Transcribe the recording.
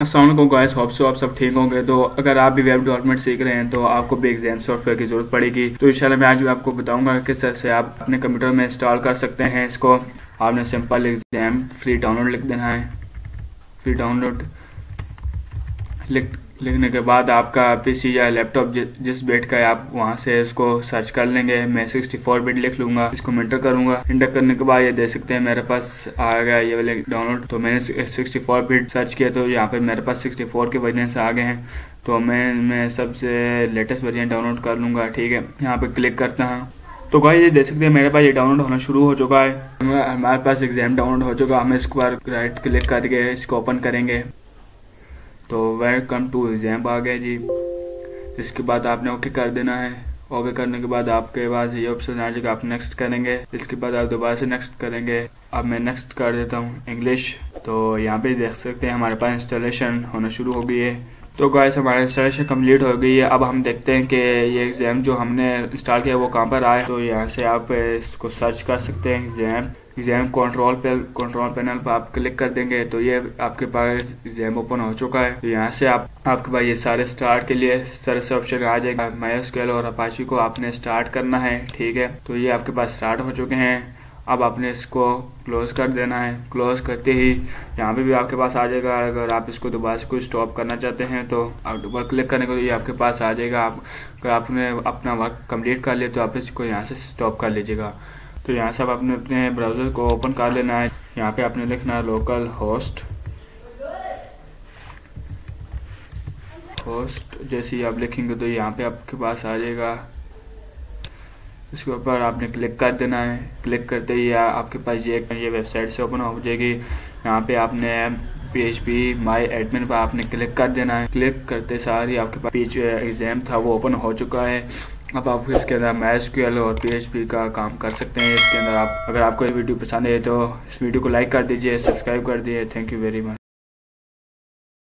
अस्सलाम वालेकुम guys, hope so आप सब ठीक होंगे। तो अगर आप भी वेब डेवलपमेंट सीख रहे हैं तो आपको भी एग्जाम सॉफ्टवेयर की ज़रूरत पड़ेगी। तो इंशाल्लाह मैं आज भी आपको बताऊंगा किस तरह से आप अपने कंप्यूटर में इंस्टॉल कर सकते हैं इसको। आपने सिंपल एग्जाम फ्री डाउनलोड लिख देना है। फ्री डाउनलोड लिखने के बाद आपका पीसी या लैपटॉप जिस बिट का है आप वहां से इसको सर्च कर लेंगे। मैं 64 बिट लिख लूँगा, इसको इंटर करूँगा। इंटर करने के बाद ये देख सकते हैं मेरे पास आ गया ये वाले डाउनलोड। तो मैंने 64 बिट सर्च किया तो यहाँ पे मेरे पास 64 के वेरिएंट्स आ गए हैं। तो मैं सबसे लेटेस्ट वेरिएंट डाउनलोड कर लूँगा। ठीक है, यहाँ पे क्लिक करता हूँ। तो गाइस ये देख सकते हैं मेरे पास ये डाउनलोड होना शुरू हो चुका है। हमारे पास एग्जाम डाउनलोड हो चुका है। हम इसको राइट क्लिक करके इसको ओपन करेंगे तो वेलकम टू एग्जाम आ गया जी। इसके बाद आपने ओके कर देना है। ओके करने के बाद आपके पास ये ऑप्शन आ जाएगा, आप नेक्स्ट करेंगे। इसके बाद आप दोबारा से नेक्स्ट करेंगे। अब मैं नेक्स्ट कर देता हूँ इंग्लिश। तो यहाँ पे देख सकते हैं हमारे पास इंस्टॉलेशन होना शुरू हो गई है। तो गाइस हमारा इंस्टॉलेशन कंप्लीट हो गई है। अब हम देखते हैं कि ये एग्जाम जो हमने इंस्टॉल किया वो कहाँ पर आया। तो यहाँ से आप इसको सर्च कर सकते हैं। एग्जाम कंट्रोल पैनल पर आप क्लिक कर देंगे तो ये आपके पास एग्जाम ओपन हो चुका है। तो यहाँ से आपके पास ये सारे स्टार्ट के लिए इस तरह से ऑप्शन आ जाएगा। MySQL और अपाची को आपने स्टार्ट करना है। ठीक है, तो ये आपके पास स्टार्ट हो चुके हैं। अब आपने इसको क्लोज कर देना है। क्लोज करते ही यहाँ पे भी आपके पास आ जाएगा। अगर आप इसको दोबारा से कोई स्टॉप करना चाहते हैं तो आप दोबारा क्लिक करने को ये आपके पास आ जाएगा। अगर आपने अपना वर्क कंप्लीट कर लिया तो आप इसको यहाँ से स्टॉप कर लीजिएगा। तो यहाँ से आप अपने ब्राउज़र को ओपन कर लेना है। यहाँ पे आपने लिखना है लोकल होस्ट। जैसे ही आप लिखेंगे तो यहाँ पे आपके पास आ जाएगा। इसके ऊपर आपने क्लिक कर देना है। क्लिक करते ही आपके पास ये वेबसाइट से ओपन हो जाएगी। यहाँ पे आपने PHP माई एडमिन पर आपने क्लिक कर देना है। क्लिक करते सार ही आपके पास पेज एग्जाम था वो ओपन हो चुका है। अब आप इसके अंदर MySQL और PHP का काम कर सकते हैं। इसके अंदर अगर आपको ये वीडियो पसंद है तो इस वीडियो को लाइक कर दीजिए, सब्सक्राइब कर दीजिए। Thank you very much.